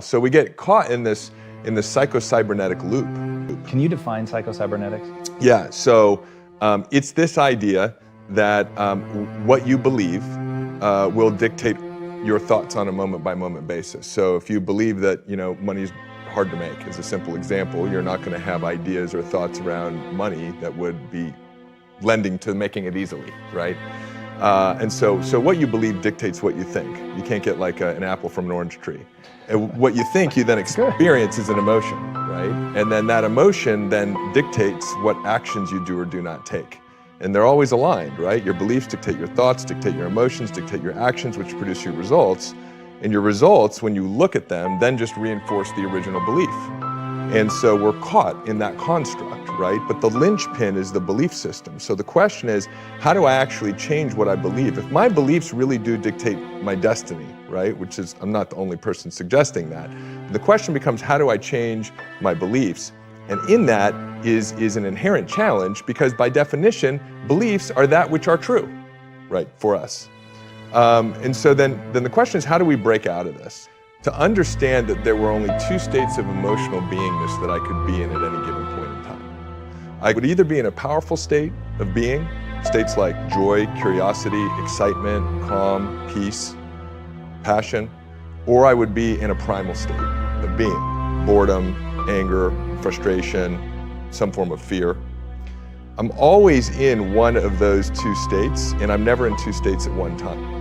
So we get caught in this psychocybernetic loop. Can you define psychocybernetics? Yeah, so it's this idea that what you believe will dictate your thoughts on a moment-by-moment basis. So if you believe that money's hard to make, as a simple example, you're not going to have ideas or thoughts around money that would be lending to making it easily, right? And so what you believe dictates what you think. You can't get like an apple from an orange tree. And what you think, you then experience is an emotion, right? And then that emotion then dictates what actions you do or do not take. And they're always aligned, right? Your beliefs dictate your thoughts, dictate your emotions, dictate your actions, which produce your results. And your results, when you look at them, then just reinforce the original belief. And so we're caught in that construct, right? But the linchpin is the belief system. So the question is, how do I actually change what I believe? If my beliefs really do dictate my destiny, right? Which is, I'm not the only person suggesting that. The question becomes, how do I change my beliefs? And in that is an inherent challenge, because by definition, beliefs are that which are true, right, for us. And so then the question is, how do we break out of this? To understand that there were only two states of emotional beingness that I could be in at any given point in time. I would either be in a powerful state of being, states like joy, curiosity, excitement, calm, peace, passion, or I would be in a primal state of being, boredom, anger, frustration, some form of fear. I'm always in one of those two states, and I'm never in two states at one time.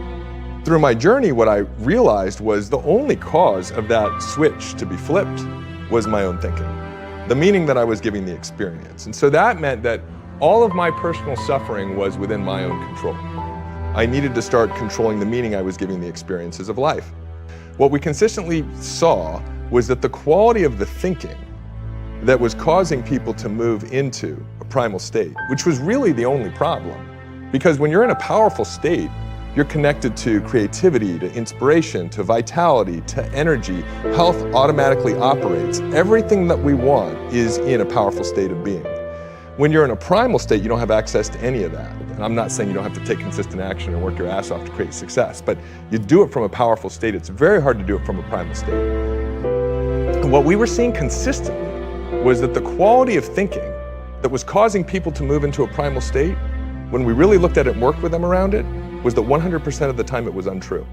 Through my journey, what I realized was the only cause of that switch to be flipped was my own thinking, the meaning that I was giving the experience. And so that meant that all of my personal suffering was within my own control. I needed to start controlling the meaning I was giving the experiences of life. What we consistently saw was that the quality of the thinking that was causing people to move into a primal state, which was really the only problem. Because when you're in a powerful state, you're connected to creativity, to inspiration, to vitality, to energy. Health automatically operates. Everything that we want is in a powerful state of being. When you're in a primal state, you don't have access to any of that. And I'm not saying you don't have to take consistent action and work your ass off to create success, but you do it from a powerful state. It's very hard to do it from a primal state. And what we were seeing consistently was that the quality of thinking that was causing people to move into a primal state, when we really looked at it and worked with them around it, was that 100% of the time it was untrue.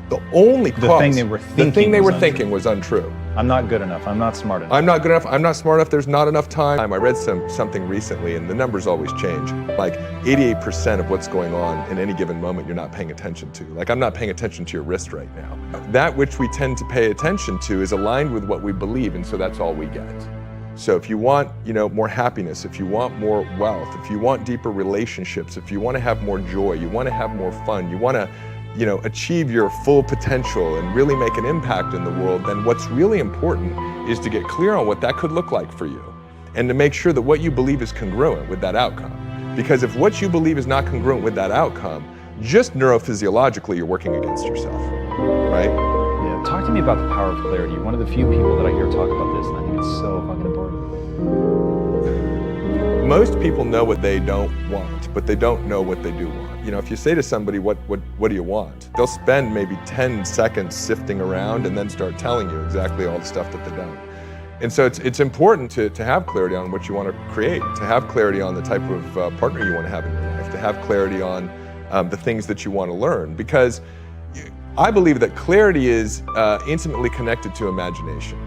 The only cause, the thing they were thinking was untrue. I'm not good enough. I'm not smart enough. I'm not good enough. I'm not smart enough. There's not enough time. I read something recently, and the numbers always change. Like 88% of what's going on in any given moment, you're not paying attention to. Like, I'm not paying attention to your wrist right now. That which we tend to pay attention to is aligned with what we believe, and so that's all we get. So if you want, more happiness, if you want more wealth, if you want deeper relationships, if you want to have more joy, you want to have more fun, you want to, achieve your full potential and really make an impact in the world, then what's really important is to get clear on what that could look like for you, and to make sure that what you believe is congruent with that outcome. Because if what you believe is not congruent with that outcome, just neurophysiologically, you're working against yourself, right? Yeah, talk to me about the power of clarity. You're one of the few people that I hear talk about this, and I think it's so fucking important. Most people know what they don't want, but they don't know what they do want. If you say to somebody, what do you want? They'll spend maybe 10 seconds sifting around and then start telling you exactly all the stuff that they don't. And so it's important to have clarity on what you want to create, to have clarity on the type of partner you want to have in your life, to have clarity on the things that you want to learn. Because I believe that clarity is intimately connected to imagination.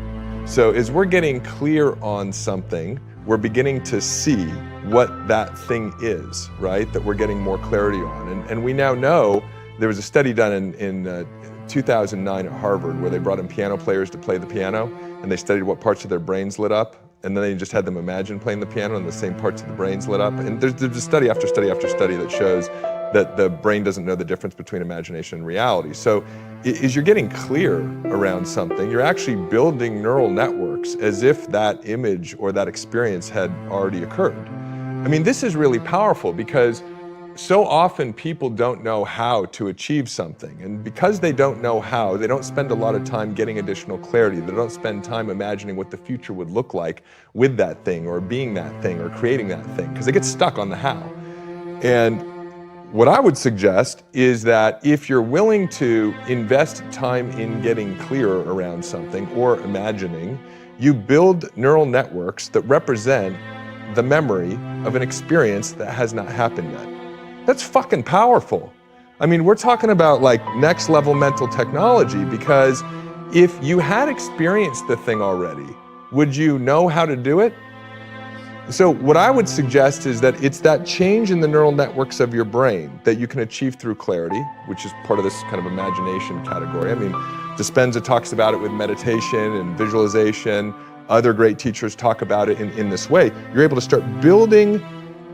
So as we're getting clear on something, we're beginning to see what that thing is, right? That we're getting more clarity on. And we now know, there was a study done in 2009 at Harvard where they brought in piano players to play the piano, and they studied what parts of their brains lit up, and then they just had them imagine playing the piano and the same parts of the brains lit up. And there's a study after study after study that shows that the brain doesn't know the difference between imagination and reality. So as you're getting clear around something, you're actually building neural networks as if that image or that experience had already occurred. I mean, this is really powerful because so often people don't know how to achieve something. And because they don't know how, they don't spend a lot of time getting additional clarity. They don't spend time imagining what the future would look like with that thing or being that thing or creating that thing, because they get stuck on the how. And What I would suggest is that if you're willing to invest time in getting clearer around something or imagining, you build neural networks that represent the memory of an experience that has not happened yet. That's fucking powerful. I mean, we're talking about like next level mental technology, because if you had experienced the thing already, would you know how to do it? So what I would suggest is that it's that change in the neural networks of your brain that you can achieve through clarity, which is part of this kind of imagination category. I mean, Dispenza talks about it with meditation and visualization. Other great teachers talk about it in this way. You're able to start building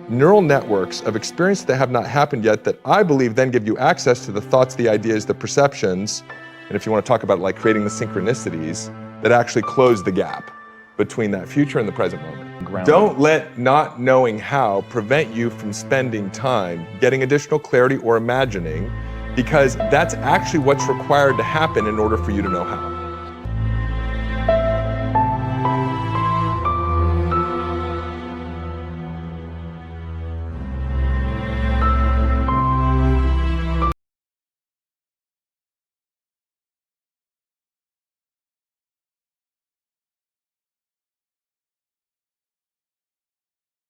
neural networks of experience that have not happened yet that I believe then give you access to the thoughts, the ideas, the perceptions, and if you want to talk about it, like creating the synchronicities that actually close the gap between that future and the present moment. Don't let not knowing how prevent you from spending time getting additional clarity or imagining, because that's actually what's required to happen in order for you to know how.